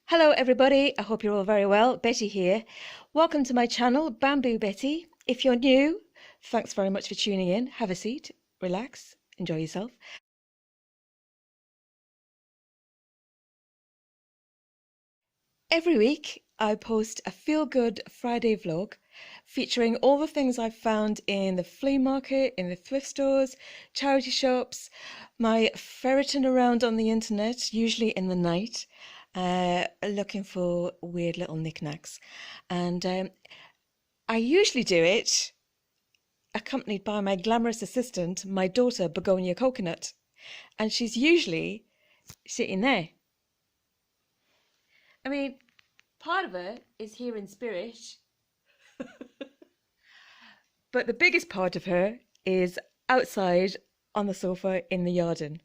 Hello everybody, I hope you're all very well. Betty here. Welcome to my channel, Bamboo Betty. If you're new, thanks very much for tuning in. Have a seat, relax, enjoy yourself. Every week I post a feel-good Friday vlog featuring all the things I've found in the flea market, in the thrift stores, charity shops, my ferreting around on the internet, usually in the night, looking for weird little knickknacks. And I usually do it accompanied by my glamorous assistant, my daughter, Begonia Coconut. And she's usually sitting there. I mean, part of her is here in spirit, but the biggest part of her is outside on the sofa in the garden.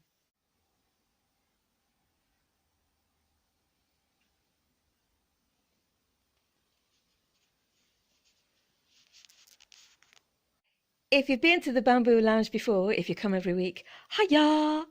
If you've been to the Bamboo Lounge before, if you come every week, hiya!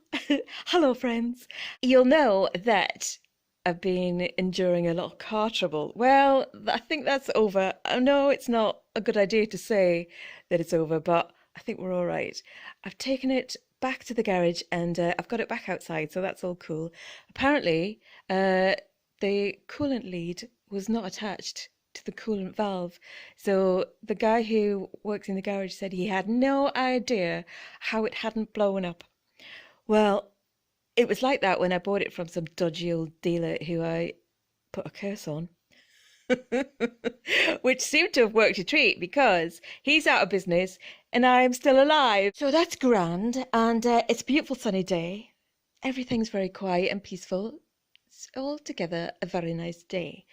Hello, friends. You'll know that I've been enduring a lot of car trouble. Well, I think that's over. I know it's not a good idea to say that it's over, but I think we're all right. I've taken it back to the garage and I've got it back outside, so that's all cool. Apparently, the coolant lead was not attached to the coolant valve. So the guy who works in the garage said he had no idea how it hadn't blown up. Well, it was like that when I bought it from some dodgy old dealer who I put a curse on. Which seemed to have worked a treat because he's out of business and I'm still alive. So that's grand, and it's a beautiful sunny day. Everything's very quiet and peaceful. It's altogether a very nice day.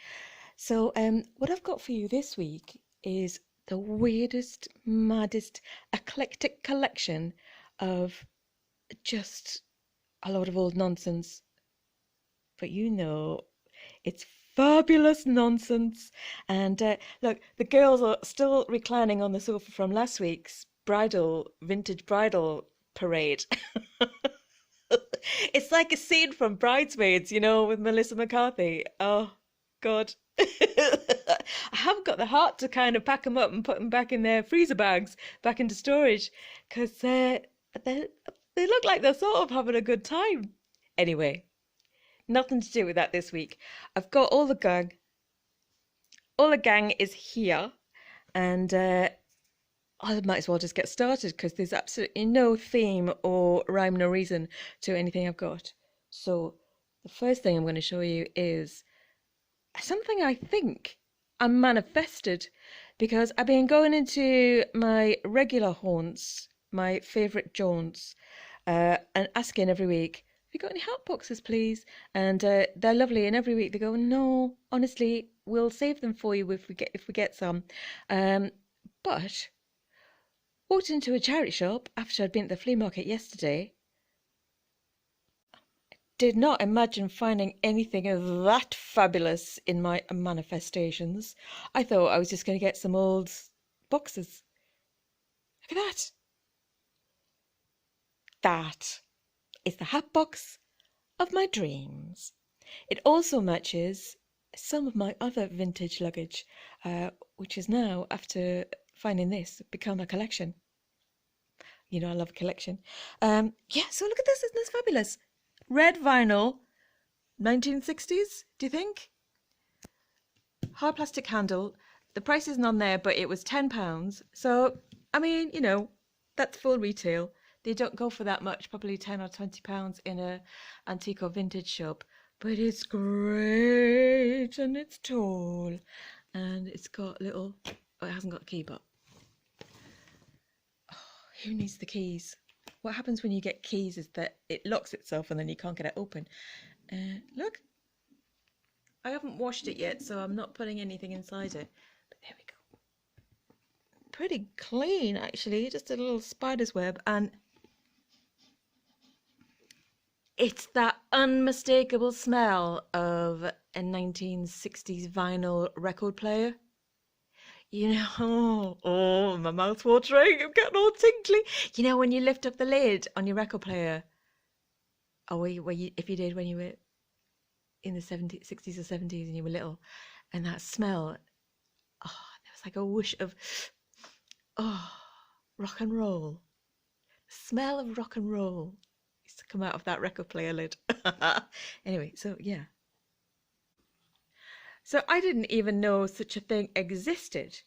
So what I've got for you this week is the weirdest, maddest, eclectic collection of just a lot of old nonsense. But you know, it's fabulous nonsense. And look, the girls are still reclining on the sofa from last week's vintage bridal parade. It's like a scene from Bridesmaids, you know, with Melissa McCarthy. Oh, God. I haven't got the heart to kind of pack them up and put them back in their freezer bags, back into storage, because they look like they're sort of having a good time. Anyway, nothing to do with that this week. I've got all the gang. All the gang is here, and I might as well just get started because there's absolutely no theme or rhyme nor reason to anything I've got. So the first thing I'm going to show you is something I think I manifested, because I've been going into my regular haunts, my favourite jaunts, and asking every week, have you got any hat boxes, please? And they're lovely, and every week they go, no, honestly, we'll save them for you if we get some. But walked into a charity shop after I'd been at the flea market yesterday. Did not imagine finding anything that fabulous in my manifestations. I thought I was just going to get some old boxes. Look at that. That is the hat box of my dreams. It also matches some of my other vintage luggage, which is now, after finding this, become a collection. You know, I love a collection. Yeah, so look at this. Isn't this fabulous? Red vinyl, 1960s, do you think? Hard plastic handle. The price isn't on there, but it was £10. So, I mean, you know, that's full retail. They don't go for that much, probably £10 or £20 in a antique or vintage shop. But it's great, and it's tall, and it's got little... Oh, it hasn't got a key, but... Oh, who needs the keys? What happens when you get keys is that it locks itself and then you can't get it open. Look, I haven't washed it yet, so I'm not putting anything inside it. But there we go. Pretty clean, actually. Just a little spider's web. And it's that unmistakable smell of a 1960s vinyl record player. You know, oh, my mouth's watering. I'm getting all tingly. You know, when you lift up the lid on your record player, or if you did when you were in the 70s, 60s or 70s and you were little, and that smell, oh, there was like a whoosh of, oh, rock and roll. The smell of rock and roll used to come out of that record player lid. Anyway, so yeah. So I didn't even know such a thing existed.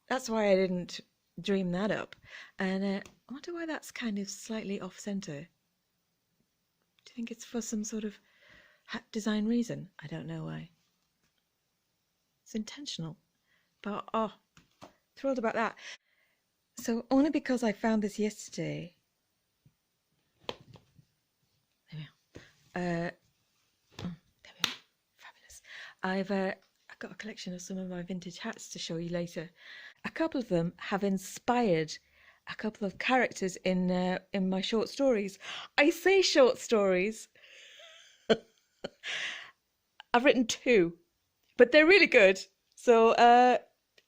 That's why I didn't dream that up. And I wonder why that's kind of slightly off center. Do you think it's for some sort of hat design reason? I don't know why. It's intentional. But oh, thrilled about that. So only because I found this yesterday. There we are. There we are. Fabulous. I've got a collection of some of my vintage hats to show you later. A couple of them have inspired a couple of characters in my short stories. I say short stories. I've written 2, but they're really good. So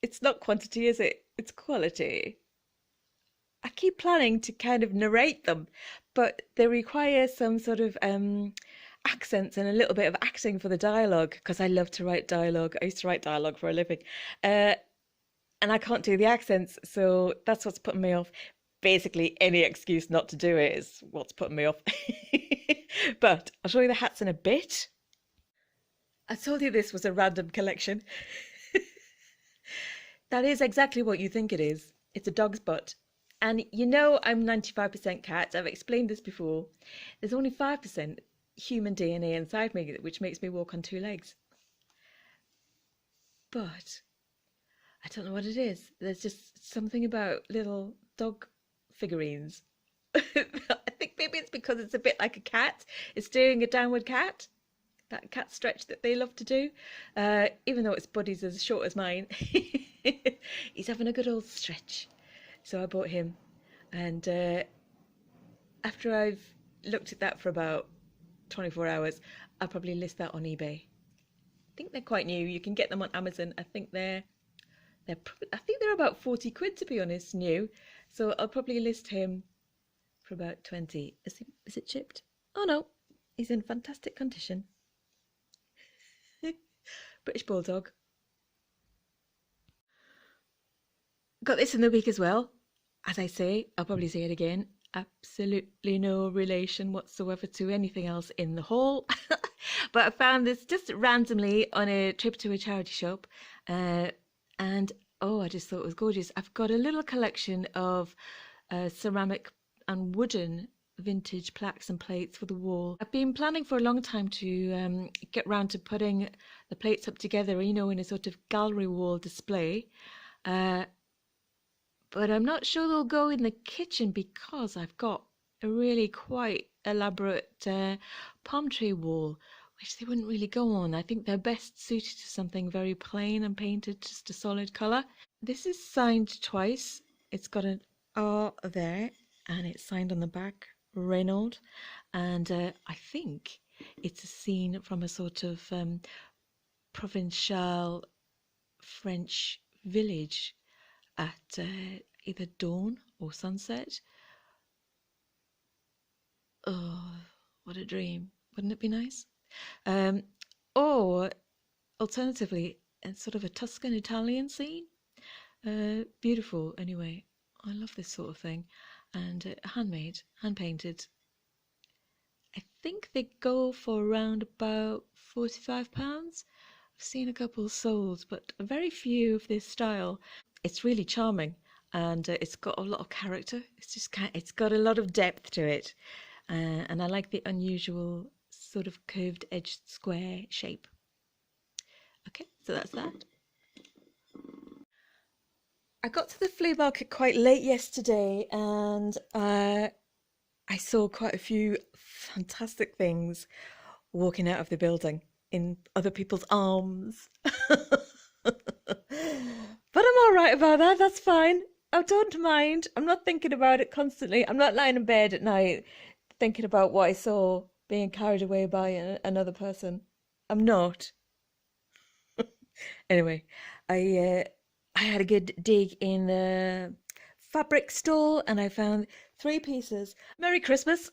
it's not quantity, is it? It's quality. I keep planning to kind of narrate them, but they require some sort of accents and a little bit of acting for the dialogue, because I love to write dialogue. I used to write dialogue for a living. And I can't do the accents, so that's what's putting me off. Basically, any excuse not to do it is what's putting me off. But I'll show you the hats in a bit. I told you this was a random collection. That is exactly what you think it is. It's a dog's butt. And you know I'm 95% cat. I've explained this before. There's only 5% human DNA inside me, which makes me walk on 2 legs. But I don't know what it is. There's just something about little dog figurines. I think maybe it's because it's a bit like a cat. It's doing a downward cat. That cat stretch that they love to do. Even though its body's as short as mine. He's having a good old stretch. So I bought him. And after I've looked at that for about 24 hours, I'll probably list that on eBay. I think they're quite new. You can get them on Amazon. I think they're about 40 quid, to be honest, new. So I'll probably list him for about 20. Is it chipped? Oh no, he's in fantastic condition. British Bulldog. Got this in the week as well. As I say, I'll probably say it again. Absolutely no relation whatsoever to anything else in the haul. But I found this just randomly on a trip to a charity shop. And oh, I just thought it was gorgeous. I've got a little collection of ceramic and wooden vintage plaques and plates for the wall. I've been planning for a long time to get round to putting the plates up together, you know, in a sort of gallery wall display. But I'm not sure they'll go in the kitchen because I've got a really quite elaborate palm tree wall, which they wouldn't really go on. I think they're best suited to something very plain and painted just a solid colour. This is signed twice. It's got an R there and it's signed on the back, Reynolds. And I think it's a scene from a sort of provincial French village at either dawn or sunset. Oh, what a dream. Wouldn't it be nice? Or alternatively, it's sort of a Tuscan Italian scene. Beautiful anyway. I love this sort of thing. And handmade, hand painted. I think they go for around about £45. I've seen a couple sold, but very few of this style. It's really charming, and it's got a lot of character. It's got a lot of depth to it, and I like the unusual sort of curved edged square shape. Okay, so that's that. I got to the flea market quite late yesterday, and I saw quite a few fantastic things walking out of the building in other people's arms. But I'm all right about that. That's fine. I don't mind. I'm not thinking about it constantly. I'm not lying in bed at night thinking about what I saw being carried away by another person. I'm not. Anyway, I had a good dig in the fabric store and I found 3 pieces. Merry Christmas.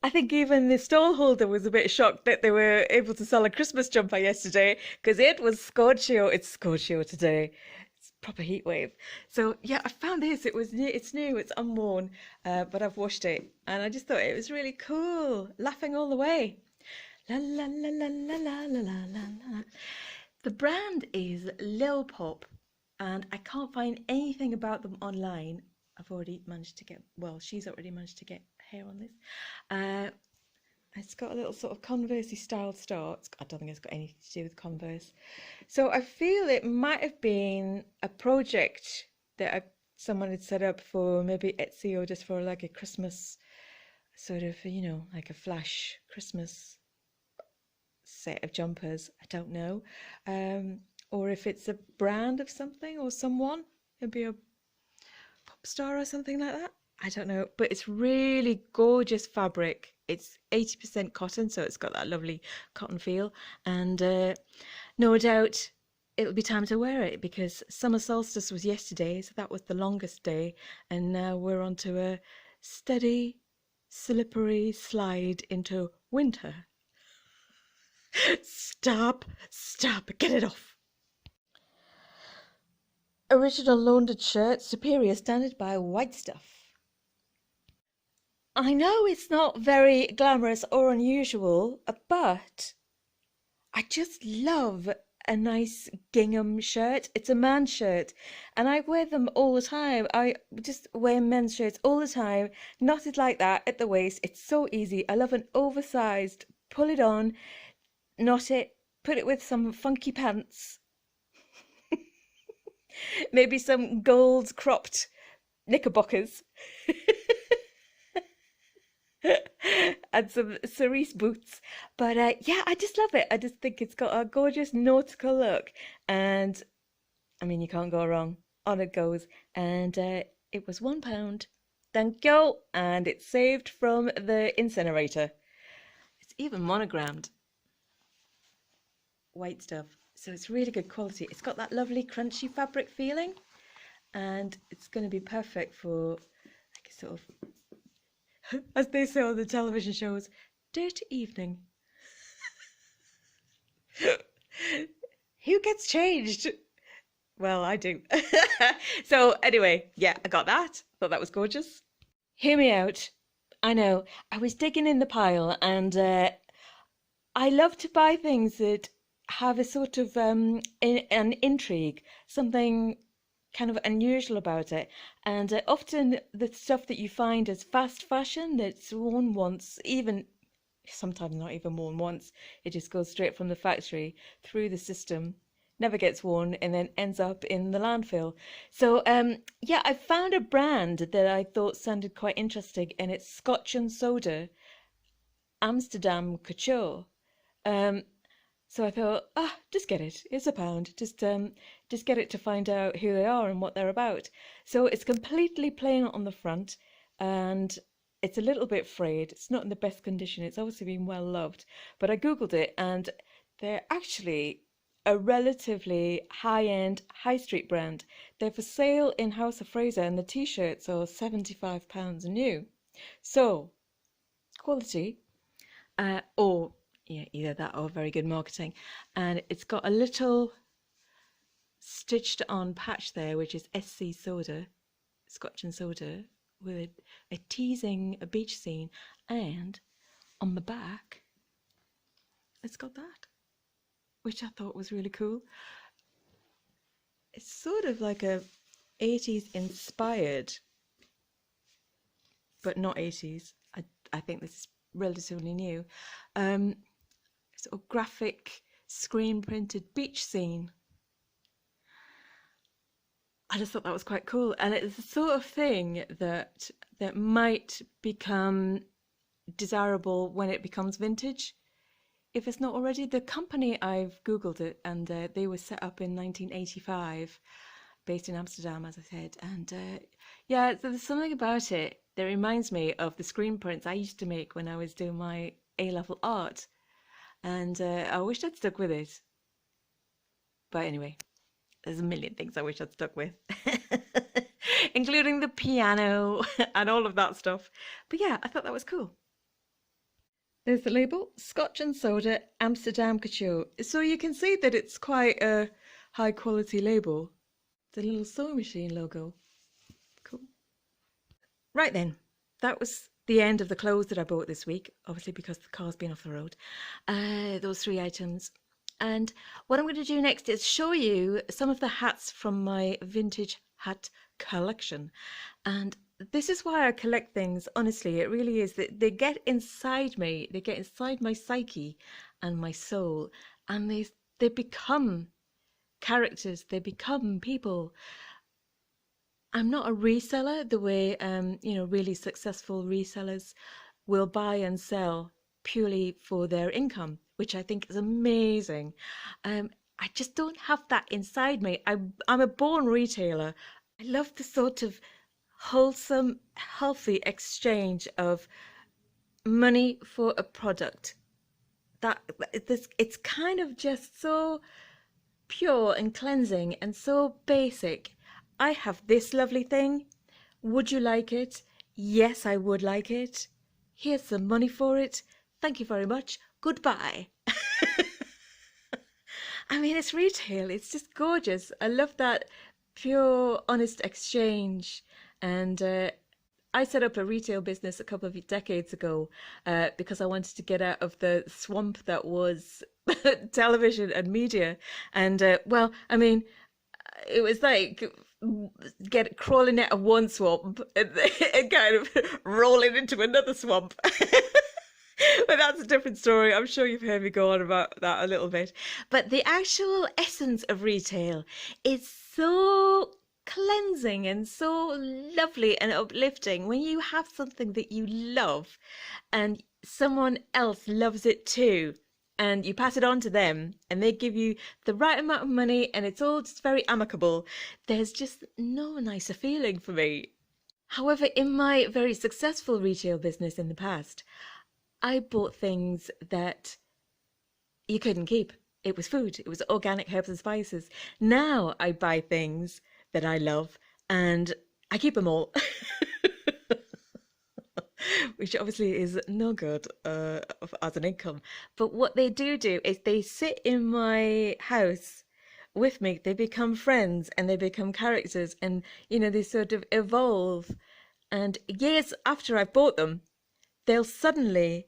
I think even the stall holder was a bit shocked that they were able to sell a Christmas jumper yesterday because it was Scorchio. It's Scorchio today. It's proper heat wave. So yeah, I found this. It was new. It's new. It's unworn, but I've washed it, and I just thought it was really cool. Laughing all the way. La la la la la la la la la la. The brand is Lil Pop, and I can't find anything about them online. I've already managed to get, well, she's already managed to get hair on this. Uh, it's got a little sort of Converse-y style start. I don't think it's got anything to do with Converse. So I feel it might have been a project that someone had set up for maybe Etsy or just for like a Christmas sort of, like a flash Christmas set of jumpers. I don't know. Or if it's a brand of something or someone, maybe a pop star or something like that. I don't know, but it's really gorgeous fabric. It's 80% cotton, so it's got that lovely cotton feel, and no doubt it'll be time to wear it because summer solstice was yesterday, so that was the longest day, and now we're on to a steady, slippery slide into winter. Stop, get it off. Original laundered shirt, superior standard by White Stuff. I know it's not very glamorous or unusual, but I just love a nice gingham shirt. It's a man's shirt, and I wear them all the time. I just wear men's shirts all the time, knotted like that at the waist. It's so easy. I love an oversized, pull it on, knot it, put it with some funky pants. Maybe some gold cropped knickerbockers. And some cerise boots. But yeah, I just love it. I just think it's got a gorgeous nautical look. And I mean, you can't go wrong. On it goes. And it was £1. Thank you. And it's saved from the incinerator. It's even monogrammed. White Stuff. So it's really good quality. It's got that lovely crunchy fabric feeling. And it's going to be perfect for like a sort of, as they say on the television shows, dirty evening. Who gets changed? Well, I do. So anyway, yeah, I got that. Thought that was gorgeous. Hear me out. I know. I was digging in the pile, and I love to buy things that have a sort of an intrigue, something kind of unusual about it. And often the stuff that you find as fast fashion that's worn once, even sometimes not even worn once, it just goes straight from the factory through the system, never gets worn, and then ends up in the landfill. So yeah, I found a brand that I thought sounded quite interesting, and it's Scotch and Soda Amsterdam Couture. So I thought, just get it. It's £1. Just get it to find out who they are and what they're about. So it's completely plain on the front, and it's a little bit frayed. It's not in the best condition. It's obviously been well loved. But I googled it, and they're actually a relatively high-end high street brand. They're for sale in House of Fraser, and the t-shirts are £75 new. So quality, or yeah, either that or very good marketing. And it's got a little stitched on patch there, which is SC Soda, Scotch and Soda, with a teasing a beach scene. And on the back, it's got that, which I thought was really cool. It's sort of like a 80s inspired, but not 80s. I think this is relatively new. Sort of graphic screen printed beach scene. I just thought that was quite cool, and it's the sort of thing that might become desirable when it becomes vintage, if it's not already. The company, I've googled it, and they were set up in 1985, based in Amsterdam, as I said. And yeah, there's something about it that reminds me of the screen prints I used to make when I was doing my A-level art. And I wish I'd stuck with it. But anyway, there's a million things I wish I'd stuck with, including the piano and all of that stuff. But yeah, I thought that was cool. There's the label, Scotch and Soda Amsterdam Couture. So you can see that it's quite a high quality label. The little sewing machine logo. Cool. Right then, that was the end of the clothes that I bought this week, obviously because the car's been off the road. Those 3 items. And what I'm going to do next is show you some of the hats from my vintage hat collection. And this is why I collect things, honestly. It really is that they get inside me, they get inside my psyche and my soul, and they become characters, they become people. I'm not a reseller the way really successful resellers will buy and sell purely for their income, which I think is amazing. I just don't have that inside me. I'm a born retailer. I love the sort of wholesome, healthy exchange of money for a product. It's kind of just so pure and cleansing and so basic. I have this lovely thing. Would you like it? Yes, I would like it. Here's some money for it. Thank you very much. Goodbye. I mean, it's retail. It's just gorgeous. I love that pure, honest exchange. And I set up a retail business a couple of decades ago because I wanted to get out of the swamp that was television and media. And well, I mean, it was like crawling out of one swamp and kind of rolling into another swamp. But that's a different story. I'm sure you've heard me go on about that a little bit. But the actual essence of retail is so cleansing and so lovely and uplifting when you have something that you love and someone else loves it too. And you pass it on to them and they give you the right amount of money and it's all just very amicable. There's just no nicer feeling for me. However, in my very successful retail business in the past, I bought things that you couldn't keep. It was food. It was organic herbs and spices. Now I buy things that I love and I keep them all. Which obviously is no good as an income. But what they do is they sit in my house with me. They become friends and they become characters and, they sort of evolve. And years after I've bought them, they'll suddenly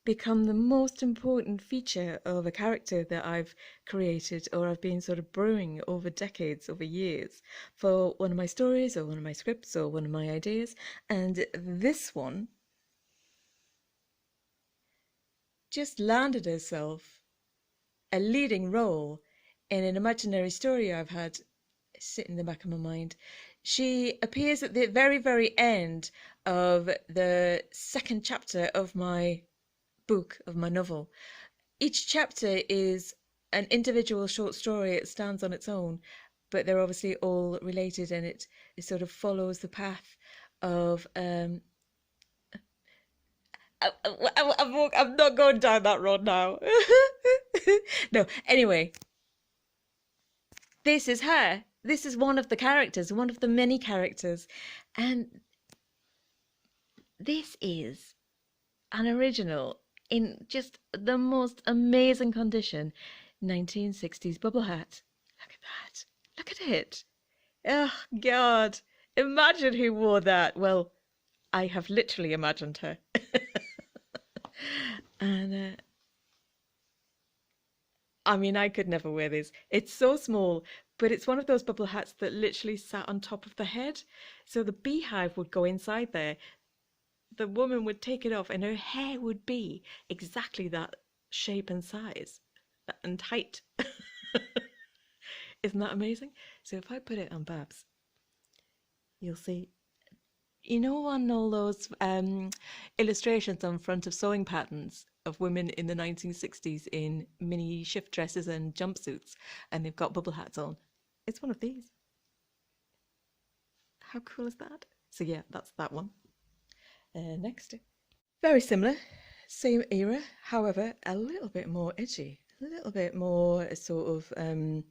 become the most important feature of a character that I've created or I've been sort of brewing over decades, over years, for one of my stories or one of my scripts or one of my ideas. And this one just landed herself a leading role in an imaginary story I've had sit in the back of my mind. She appears at the very, very end of the second chapter of my book, of my novel. Each chapter is an individual short story. It stands on its own, but they're obviously all related and it sort of follows the path of I'm not going down that road now. No, anyway, this is her. This is one of the characters, one of the many characters. And this is an original in just the most amazing condition 1960s bubble hat. Look at that. Look at it. Oh, God. Imagine who wore that. Well, I have literally imagined her. And I mean, I could never wear this. It's so small, but it's one of those bubble hats that literally sat on top of the head. So the beehive would go inside there. The woman would take it off and her hair would be exactly that shape and size and height. Isn't that amazing? So if I put it on Babs, you'll see, on all those illustrations on front of sewing patterns of women in the 1960s in mini shift dresses and jumpsuits, and they've got bubble hats on. It's one of these. How cool is that? So yeah, that's that one. Next, very similar, same era, however, a little bit more edgy, a little bit more sort of, I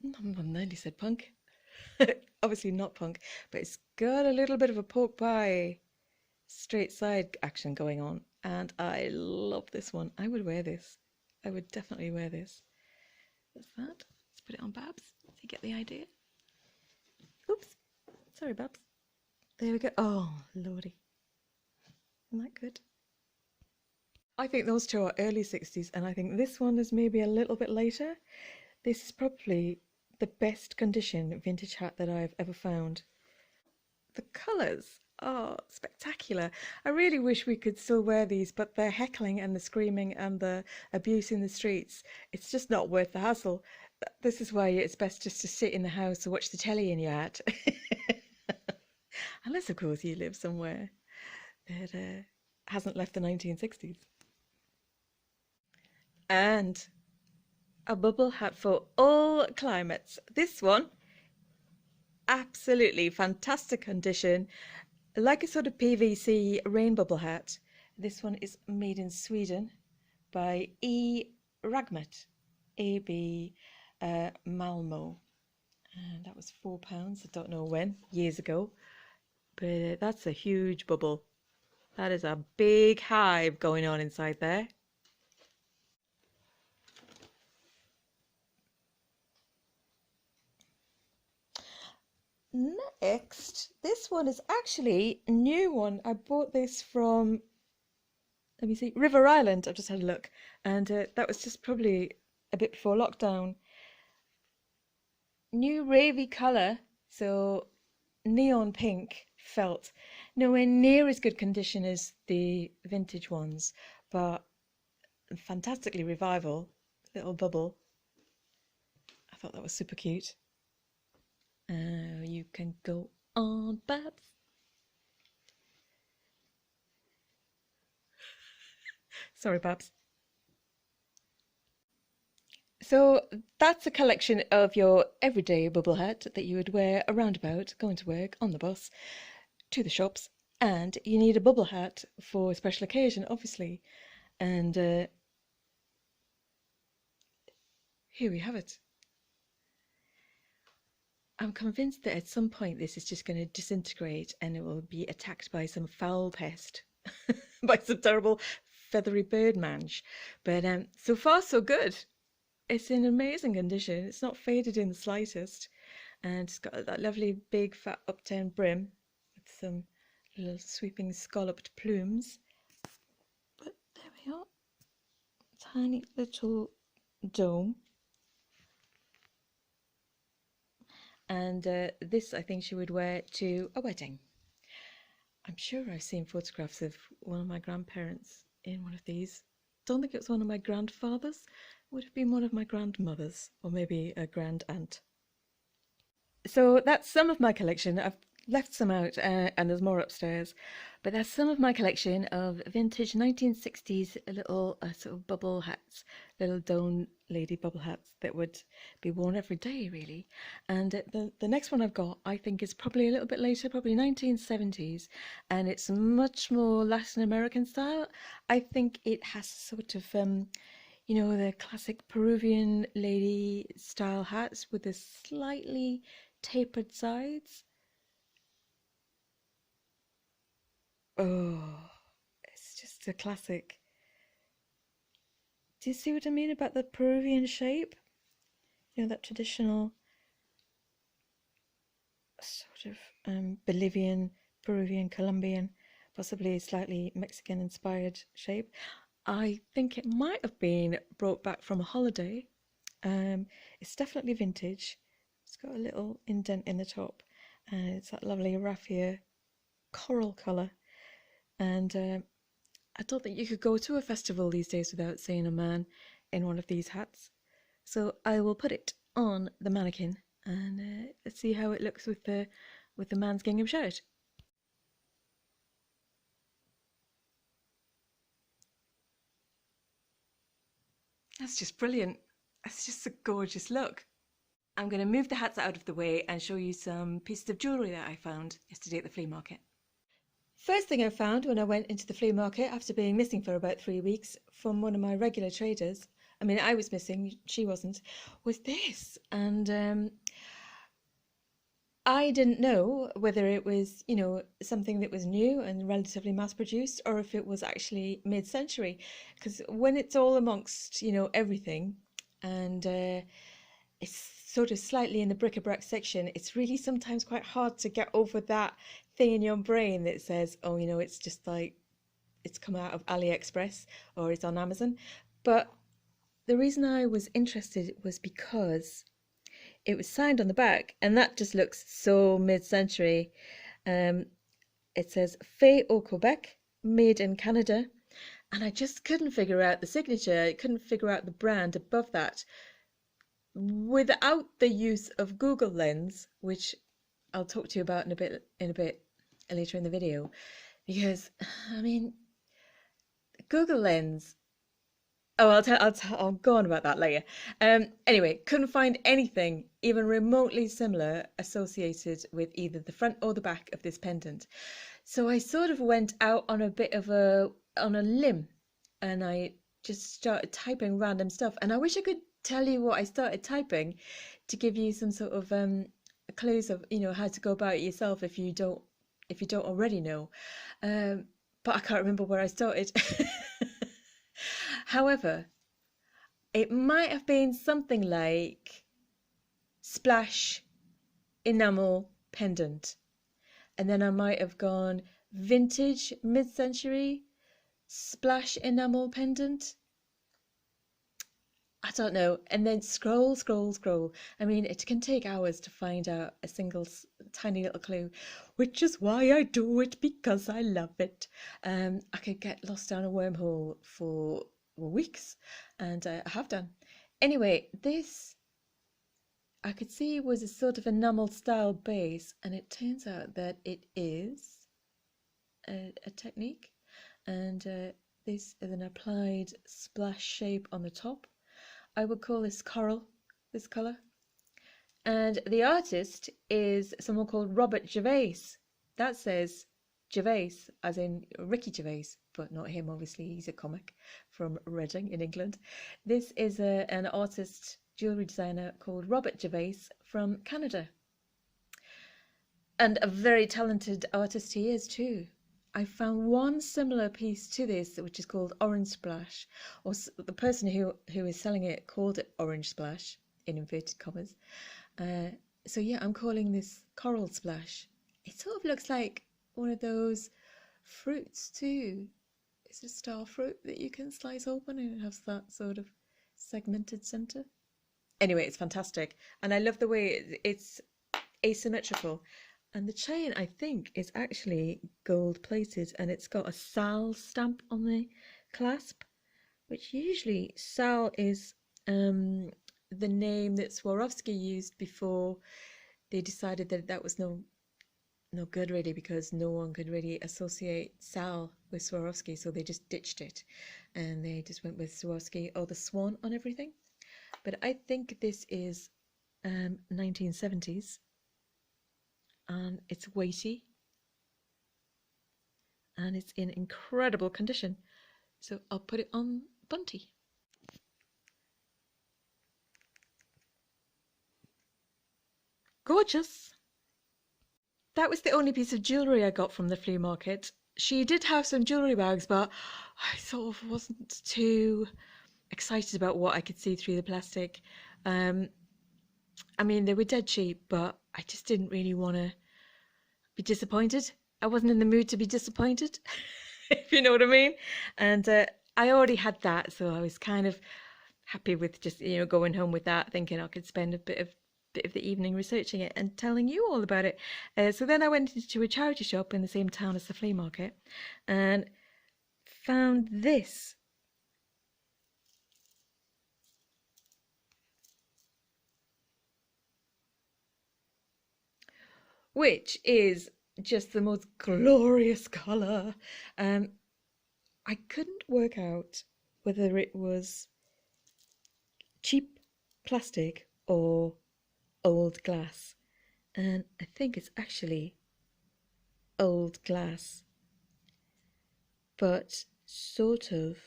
nearly said punk, obviously not punk, but it's got a little bit of a pork pie straight side action going on, and I love this one. I would wear this. I would definitely wear this. What's that? Let's put it on Babs so you get the idea. Oops, sorry Babs. There we go. Oh, lordy. Isn't that good? I think those two are early 60s, and I think this one is maybe a little bit later. This is probably the best condition vintage hat that I've ever found. The colours are spectacular. I really wish we could still wear these, but the heckling and the screaming and the abuse in the streets, it's just not worth the hassle. This is why it's best just to sit in the house or watch the telly in your hat. Unless, of course, you live somewhere that hasn't left the 1960s. And a bubble hat for all climates. This one, absolutely fantastic condition, like a sort of PVC rain bubble hat. This one is made in Sweden by Ragmet, AB Malmo. And that was £4, I don't know when, years ago. But that's a huge bubble. That is a big hive going on inside there. Next, this one is actually a new one. I bought this from, let me see, River Island. I've just had a look, and that was just probably a bit before lockdown. New ravey colour, so neon pink felt. Nowhere near as good condition as the vintage ones, but fantastically revival. Little bubble. I thought that was super cute. You can go on, Babs. Sorry, Babs. So that's a collection of your everyday bubble hat that you would wear around about, going to work, on the bus, to the shops, and you need a bubble hat for a special occasion, obviously. And here we have it. I'm convinced that at some point this is just going to disintegrate and it will be attacked by some foul pest, by some terrible feathery bird mange. But so far so good. It's in amazing condition. It's not faded in the slightest, and it's got that lovely big fat upturned brim with some little sweeping scalloped plumes. But there we are. Tiny little dome. And this I think she would wear to a wedding. I'm sure I've seen photographs of one of my grandparents in one of these. Don't think it was one of my grandfathers. It would have been one of my grandmothers, or maybe a grand aunt. So that's some of my collection. I've left some out, and there's more upstairs. But that's some of my collection of vintage 1960s little sort of bubble hats, little Doan lady bubble hats that would be worn every day, really. And the next one I've got, I think, is probably a little bit later, probably 1970s, and it's much more Latin American style. I think it has sort of, you know, the classic Peruvian lady style hats with the slightly tapered sides. Oh, it's just a classic. Do you see what I mean about the Peruvian shape? You know, that traditional sort of Bolivian, Peruvian, Colombian, possibly slightly Mexican inspired shape. I think it might have been brought back from a holiday. It's definitely vintage. It's got a little indent in the top, and it's that lovely raffia coral colour. And I don't think you could go to a festival these days without seeing a man in one of these hats. So I will put it on the mannequin and let's see how it looks with the man's gingham shirt. That's just brilliant. That's just a gorgeous look. I'm going to move the hats out of the way and show you some pieces of jewellery that I found yesterday at the flea market. First thing I found when I went into the flea market after being missing for about 3 weeks from one of my regular traders, I mean I was missing, she wasn't, was this. And I didn't know whether it was, something that was new and relatively mass produced or if it was actually mid-century. Because when it's all amongst, everything and it's sort of slightly in the bric-a-brac section, it's really sometimes quite hard to get over that thing in your brain that says, oh, it's just like it's come out of AliExpress or it's on Amazon. But the reason I was interested was because it was signed on the back, and that just looks so mid-century. Um, it says Fait au Quebec, made in Canada, and I just couldn't figure out the signature. I couldn't figure out the brand above that without the use of Google Lens, which I'll talk to you about in a bit later in the video, because I mean, Google Lens. Oh, I'll go on about that later. Anyway, couldn't find anything even remotely similar associated with either the front or the back of this pendant. So I sort of went out on a bit of on a limb, and I just started typing random stuff. And I wish I could tell you what I started typing to give you some sort of clues of how to go about it yourself if you don't already know. But I can't remember where I started. However, it might have been something like splash enamel pendant. And then I might have gone vintage mid-century splash enamel pendant. I don't know. And then scroll, scroll, scroll. I mean, it can take hours to find out a single tiny little clue, which is why I do it, because I love it. I could get lost down a wormhole for weeks, and I have done. Anyway, this I could see was a sort of enamel style base, and it turns out that it is a technique, and this is an applied splash shape on the top. I would call this coral, this colour. And the artist is someone called Robert Gervais. That says Gervais, as in Ricky Gervais, but not him, obviously. He's a comic from Reading in England. This is an artist, jewellery designer called Robert Gervais from Canada. And a very talented artist he is too. I found one similar piece to this, which is called Orange Splash, or the person who is selling it called it Orange Splash, in inverted commas. So yeah, I'm calling this Coral Splash. It sort of looks like one of those fruits too. It's a star fruit that you can slice open, and it has that sort of segmented centre. Anyway, it's fantastic, and I love the way it's asymmetrical. And the chain, I think, is actually gold plated, and it's got a Sal stamp on the clasp, which usually Sal is the name that Swarovski used before they decided that that was no good really, because no one could really associate Sal with Swarovski, so they just ditched it and they just went with Swarovski or the swan on everything. But I think this is 1970s. And it's weighty, and it's in incredible condition. So I'll put it on Bunty. Gorgeous! That was the only piece of jewellery I got from the flea market. She did have some jewellery bags, but I sort of wasn't too excited about what I could see through the plastic. I mean, they were dead cheap, but I just didn't really want to be disappointed. I wasn't in the mood to be disappointed, if you know what I mean. And I already had that, so I was kind of happy with just going home with that, thinking I could spend a bit of the evening researching it and telling you all about it. So then I went into a charity shop in the same town as the flea market and found this. Which is just the most glorious colour. I couldn't work out whether it was cheap plastic or old glass, and I think it's actually old glass, but sort of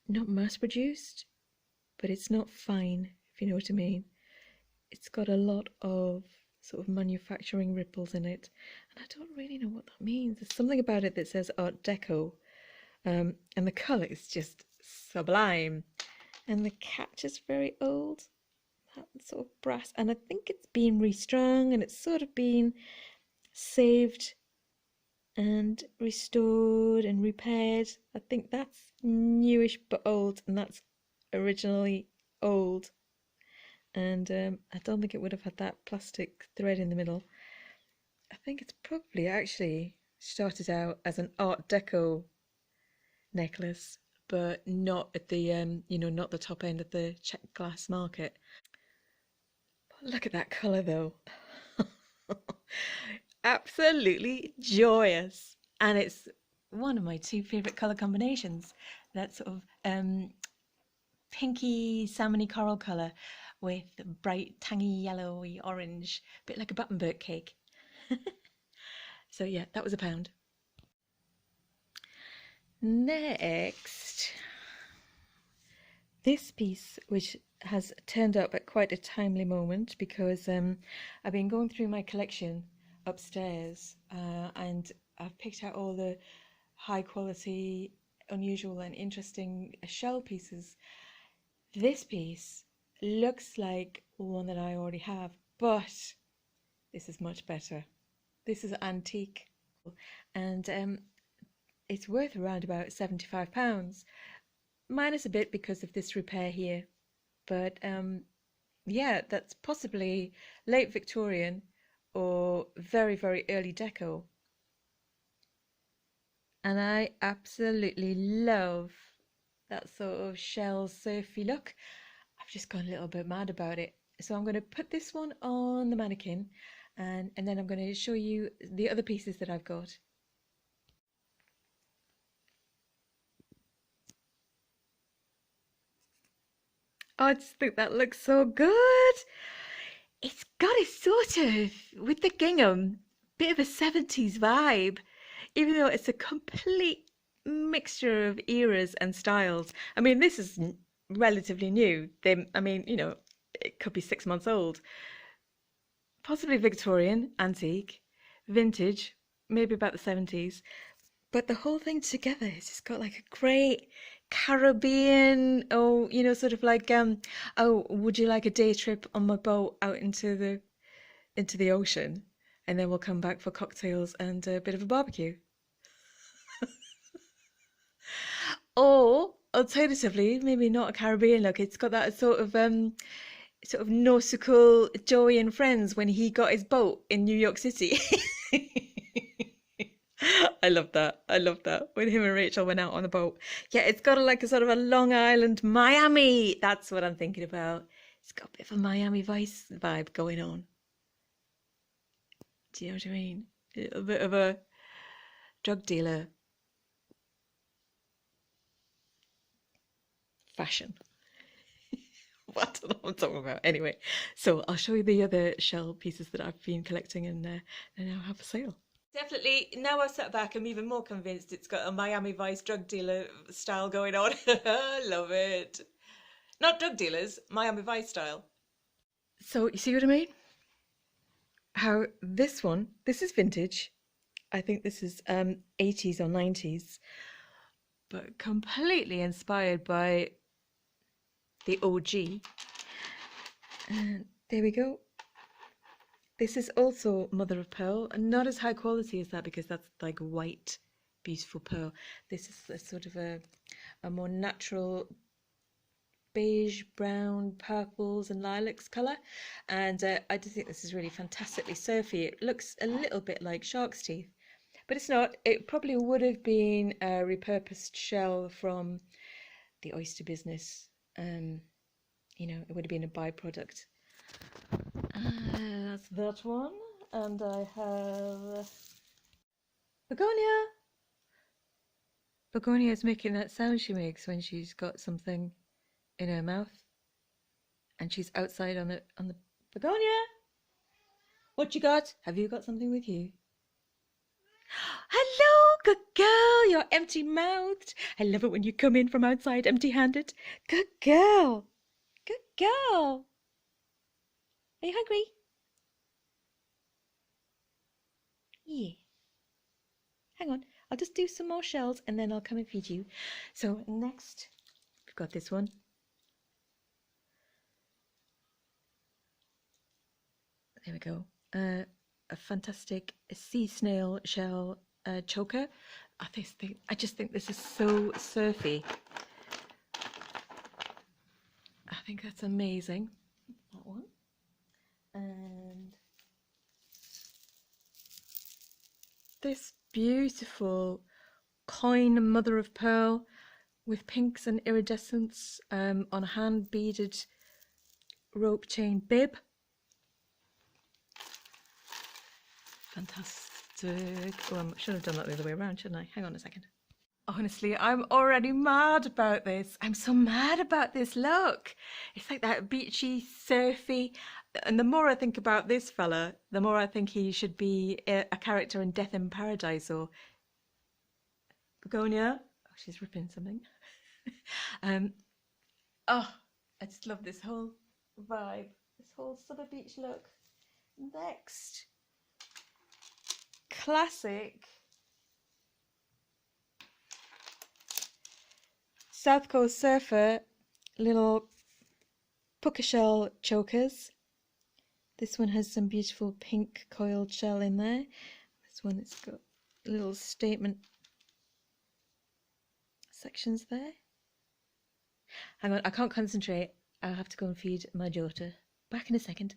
not mass produced, but it's not fine, if you know what I mean. it's got a lot of sort of manufacturing ripples in it, and I don't really know what that means. There's something about it that says Art Deco, and the colour is just sublime, and the catch is very old, that sort of brass, and I think it's been restrung and it's sort of been saved and restored and repaired. I think that's newish but old, and that's originally old. And I don't think it would have had that plastic thread in the middle. I think it's probably actually started out as an Art Deco necklace, but not at the not the top end of the checked glass market. But look at that colour though. Absolutely joyous. And it's one of my two favourite colour combinations. That sort of pinky salmony coral colour with bright tangy yellowy orange, a bit like a buttonburnt cake. So yeah, that was £1. Next, this piece, which has turned up at quite a timely moment because I've been going through my collection upstairs and I've picked out all the high quality, unusual and interesting shell pieces. This piece looks like one that I already have, but this is much better. This is antique, and it's worth around about £75, minus a bit because of this repair here. But yeah, that's possibly late Victorian or very, very early Deco. And I absolutely love that sort of shell surfy look. I've just gone a little bit mad about it. So I'm going to put this one on the mannequin and then I'm going to show you the other pieces that I've got. I just think that looks so good. It's got a sort of, with the gingham, bit of a 70s vibe, even though it's a complete mixture of eras and styles. I mean, this is relatively new. It could be 6 months old. Possibly Victorian, antique, vintage, maybe about the 70s. But the whole thing together has just got like a great Caribbean, sort of like, would you like a day trip on my boat out into the ocean? And then we'll come back for cocktails and a bit of a barbecue. Or alternatively, maybe not a Caribbean look. It's got that sort of nautical Joey and Friends when he got his boat in New York City. I love that. I love that. When him and Rachel went out on the boat. Yeah, it's got a sort of a Long Island, Miami. That's what I'm thinking about. It's got a bit of a Miami Vice vibe going on. Do you know what I mean? A bit of a drug dealer fashion. I don't know what I'm talking about. Anyway, so I'll show you the other shell pieces that I've been collecting and now have for sale. Definitely, now I've sat back, I'm even more convinced it's got a Miami Vice drug dealer style going on. Love it. Not drug dealers, Miami Vice style. So, you see what I mean? How this is vintage. I think this is 80s or 90s, but completely inspired by the OG. And there we go. This is also mother of pearl, and not as high quality as that because that's like white, beautiful pearl. This is a sort of a more natural beige, brown, purples and lilacs colour, and I just think this is really fantastically surfy. It looks a little bit like shark's teeth, but it's not. It probably would have been a repurposed shell from the oyster business. It would have been a byproduct. That's that one, and I have Begonia. Begonia is making that sound she makes when she's got something in her mouth, and she's outside on the Begonia. What you got? Have you got something with you? Hello, good girl. You're empty-mouthed. I love it when you come in from outside empty-handed. Good girl. Good girl. Are you hungry? Yeah. Hang on, I'll just do some more shells and then I'll come and feed you. So next, we've got this one. There we go. A fantastic sea snail shell choker. I just think this is so surfy. I think that's amazing. That one. And this beautiful coin mother of pearl with pinks and iridescence on a hand beaded rope chain bib. Fantastic. Oh, I should have done that the other way around, shouldn't I? Hang on a second. Honestly, I'm already mad about this. I'm so mad about this look. It's like that beachy, surfy. And the more I think about this fella, the more I think he should be a character in Death in Paradise or Begonia. Oh, she's ripping something. Oh, I just love this whole vibe, this whole summer beach look. Next, classic South Coast Surfer little pucker shell chokers. This one has some beautiful pink coiled shell in there. This one, it's got little statement sections there. Hang on, I can't concentrate. I'll have to go and feed my daughter. Back in a second.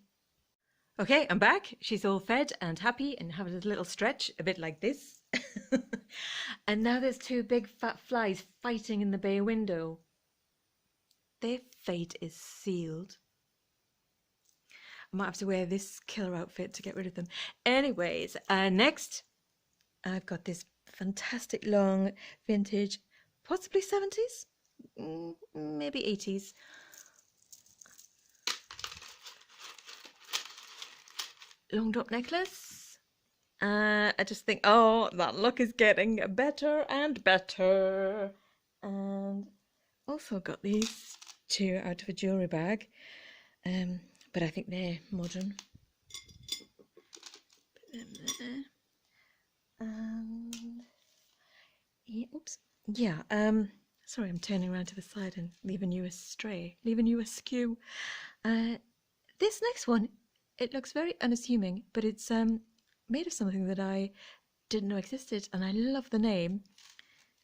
Okay, I'm back. She's all fed and happy and having a little stretch, a bit like this. And now there's two big fat flies fighting in the bay window. Their fate is sealed. I might have to wear this killer outfit to get rid of them. Anyways, next, I've got this fantastic long vintage, possibly 70s, maybe 80s. Long drop necklace. I just think, oh, that look is getting better and better. And also got these two out of a jewellery bag. But I think they're modern. Put them there. And yeah, oops. Yeah, sorry, I'm turning around to the side and leaving you astray, leaving you askew. This next one, it looks very unassuming, but it's made of something that I didn't know existed, and I love the name.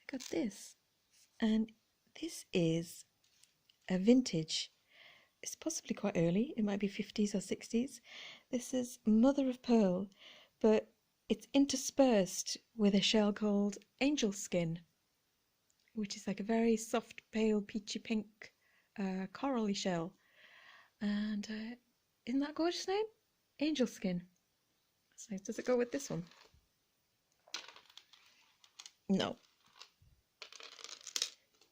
I got this, and this is a vintage. It's possibly quite early. It might be 50s or 60s. This is mother of pearl, but it's interspersed with a shell called angel skin, which is like a very soft, pale, peachy pink corally shell. And isn't that a gorgeous name? Angel skin. So does it go with this one? No.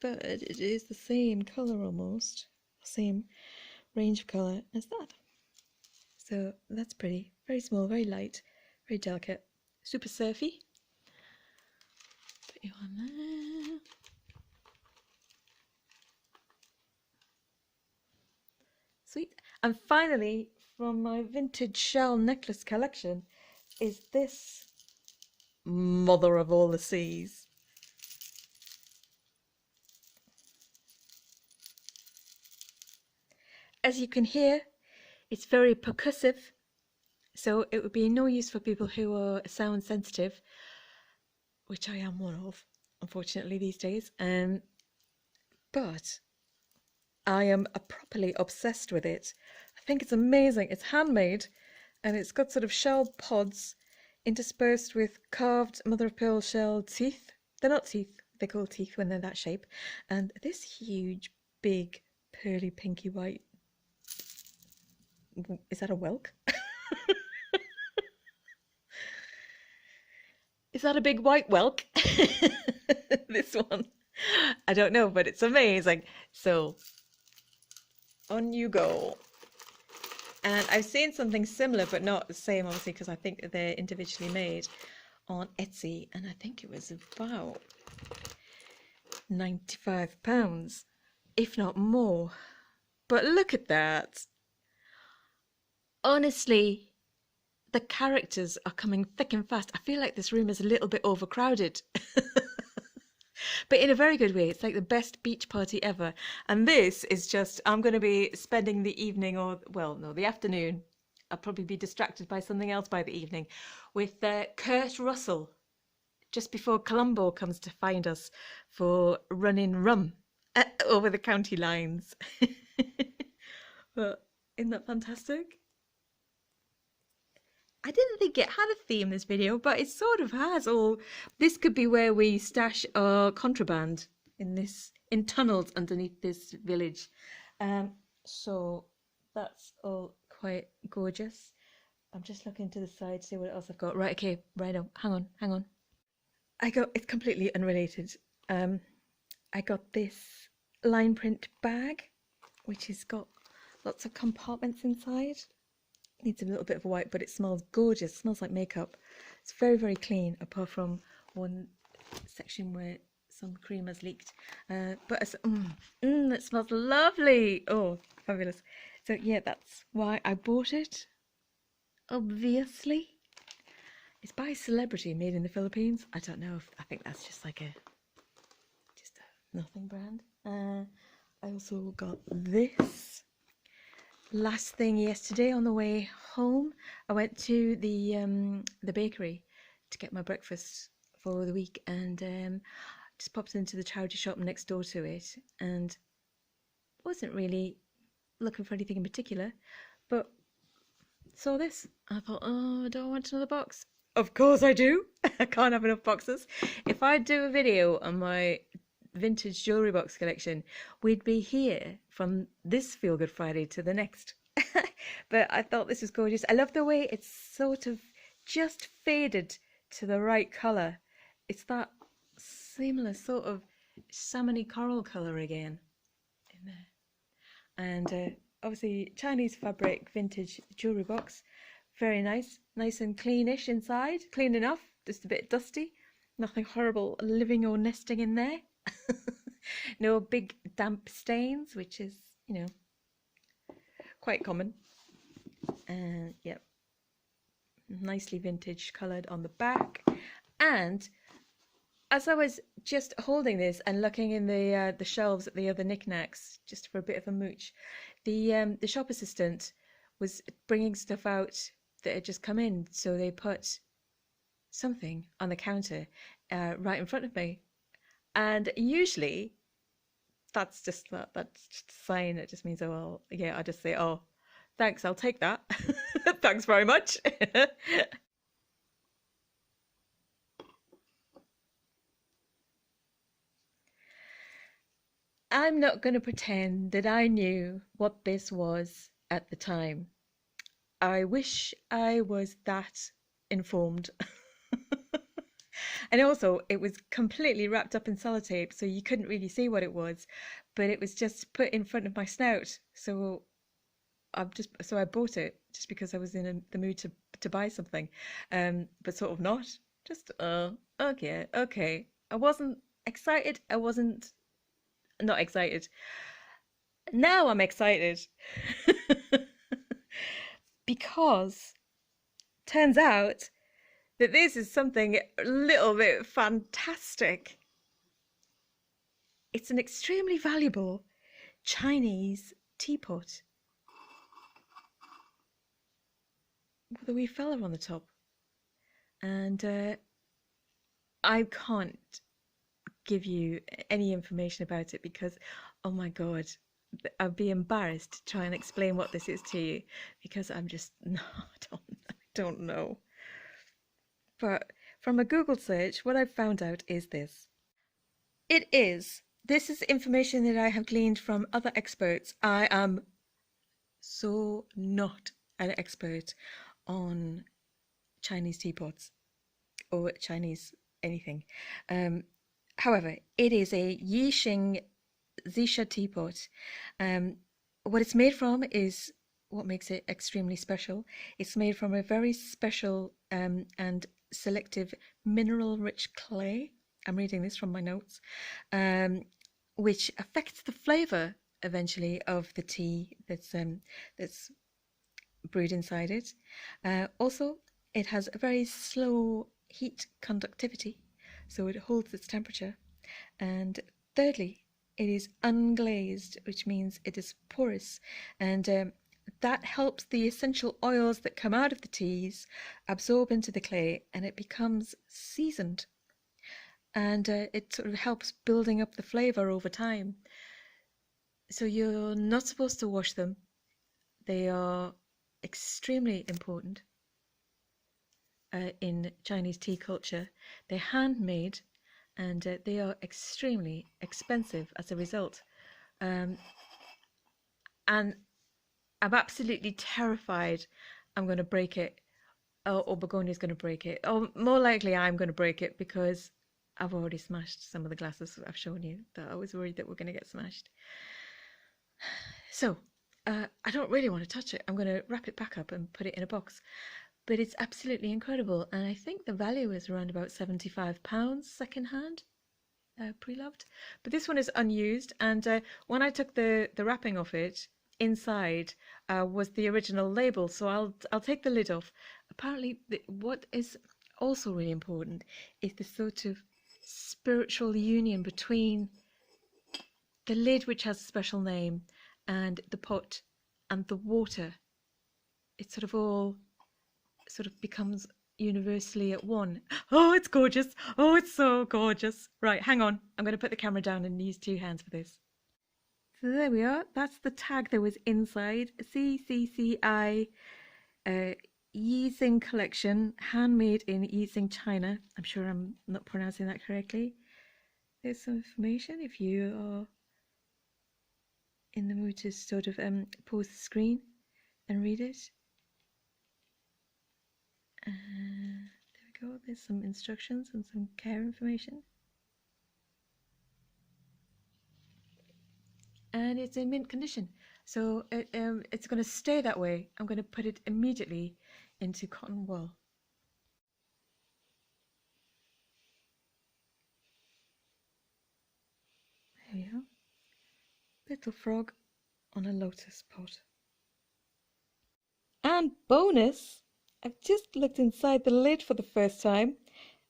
But it is the same colour almost. Same range of colour as that. So that's pretty. Very small, very light, very delicate. Super surfy. Put you on there. Sweet. And finally, from my vintage shell necklace collection, is this mother of all the seas. As you can hear, it's very percussive, so it would be no use for people who are sound sensitive, which I am one of, unfortunately, these days. But I am properly obsessed with it. I think it's amazing. It's handmade, and it's got sort of shell pods interspersed with carved mother of pearl shell teeth. They're not teeth, they're called teeth when they're that shape. And this huge, big, pearly, pinky white, is that a whelk? Is that a big white whelk? This one. I don't know, but it's amazing. So, on you go. And I've seen something similar, but not the same, obviously, because I think that they're individually made on Etsy. And I think it was about £95, if not more. But look at that. Honestly, the characters are coming thick and fast. I feel like this room is a little bit overcrowded. But in a very good way. It's like the best beach party ever. And this is just, I'm going to be spending the evening, or, well, no, the afternoon. I'll probably be distracted by something else by the evening, with Kurt Russell, just before Columbo comes to find us for running rum over the county lines. But isn't that fantastic? I didn't think it had a theme, this video, but it sort of has. All this could be where we stash our contraband in tunnels underneath this village. So that's all quite gorgeous. I'm just looking to the side to see what else I've got. Right, okay, right on. Hang on. It's completely unrelated. I got this line print bag, which has got lots of compartments inside. Needs a little bit of white, but it smells gorgeous. It smells like makeup. It's very, very clean, apart from one section where some cream has leaked. But it smells lovely. Oh, fabulous. So yeah, that's why I bought it. Obviously, it's by a celebrity, made in the Philippines. I don't know if I think that's just like a nothing brand. I also got this. Last thing yesterday on the way home, I went to the bakery to get my breakfast for the week, and just popped into the charity shop next door to it, and wasn't really looking for anything in particular, but saw this. I thought, oh, do I want another box? Of course I do. I can't have enough boxes. If I do a video on my vintage jewellery box collection, we'd be here from this Feel Good Friday to the next. But I thought this was gorgeous. I love the way it's sort of just faded to the right colour. It's that seamless sort of salmony coral colour again in there. And obviously Chinese fabric vintage jewellery box. Very nice and cleanish inside. Clean enough, just a bit dusty. Nothing horrible living or nesting in there. No big damp stains, which is, quite common. And yep, nicely vintage coloured on the back. And as I was just holding this and looking in the shelves at the other knickknacks, just for a bit of a mooch, the shop assistant was bringing stuff out that had just come in, so they put something on the counter right in front of me. And usually that's just a sign. It just means, oh, well, yeah, I just say, oh, thanks, I'll take that. Thanks very much. I'm not going to pretend that I knew what this was at the time. I wish I was that informed. And also, it was completely wrapped up in sellotape, so you couldn't really see what it was, but it was just put in front of my snout. So I bought it just because I was in the mood to buy something, but sort of not. Just okay. I wasn't excited. I wasn't not excited. Now I'm excited because turns out that this is something a little bit fantastic. It's an extremely valuable Chinese teapot with a wee fella on the top. And I can't give you any information about it because, oh my God, I'd be embarrassed to try and explain what this is to you because I'm just, no, I don't know. But from a Google search, what I've found out is this. This is information that I have gleaned from other experts. I am so not an expert on Chinese teapots or Chinese anything. However, it is a Yixing ZISHA teapot. What it's made from is what makes it extremely special. It's made from a very special and selective mineral-rich clay. I'm reading this from my notes, which affects the flavour eventually of the tea that's brewed inside it. Also, it has a very slow heat conductivity, so it holds its temperature. And thirdly, it is unglazed, which means it is porous, and that helps the essential oils that come out of the teas absorb into the clay, and it becomes seasoned. And it sort of helps building up the flavor over time. So you're not supposed to wash them. They are extremely important in Chinese tea culture. They're handmade, and they are extremely expensive as a result. And I'm absolutely terrified I'm going to break it, or Begonia's going to break it, or more likely I'm going to break it, because I've already smashed some of the glasses I've shown you that I was worried that were going to get smashed. So I don't really want to touch it. I'm going to wrap it back up and put it in a box. But it's absolutely incredible, and I think the value is around about £75 second-hand, pre-loved. But this one is unused, and when I took the wrapping off it, inside was the original label, so I'll take the lid off. Apparently, what is also really important is the sort of spiritual union between the lid, which has a special name, and the pot and the water. It sort of all sort of becomes universally at one. Oh, it's gorgeous. Oh, it's so gorgeous. Right, hang on. I'm going to put the camera down and use two hands for this. So there we are. That's the tag that was inside. CCCI Yixing collection, handmade in Yixing, China. I'm sure I'm not pronouncing that correctly. There's some information if you are in the mood to sort of pause the screen and read it. There we go. There's some instructions and some care information. And it's in mint condition, so it's going to stay that way. I'm going to put it immediately into cotton wool. There we go. Little frog on a lotus pot. And bonus, I've just looked inside the lid for the first time.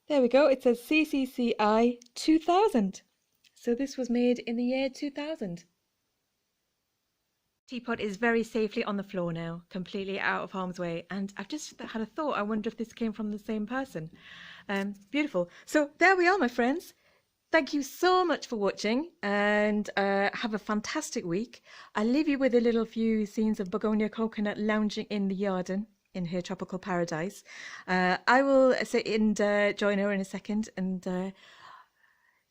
There we go. It says CCCI 2000. So this was made in the year 2000. Teapot is very safely on the floor now, completely out of harm's way. And I've just had a thought. I wonder if this came from the same person. Beautiful. So there we are, my friends. Thank you so much for watching, and have a fantastic week. I'll leave you with a little few scenes of Begonia Coconut lounging in the garden in her tropical paradise. I will sit and join her in a second and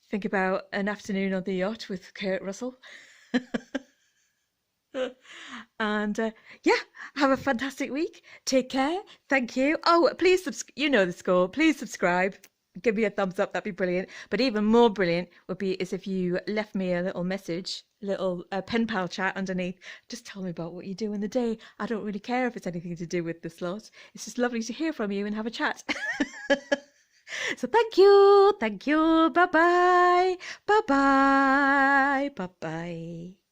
think about an afternoon on the yacht with Kurt Russell. And yeah, have a fantastic week. Take care. Thank you. Oh, please you know the score. Please subscribe. Give me a thumbs up. That'd be brilliant. But even more brilliant would be is if you left me a little message, little pen pal chat underneath. Just tell me about what you do in the day. I don't really care if it's anything to do with the slot. It's just lovely to hear from you and have a chat. So thank you. Bye bye. Bye bye. Bye bye.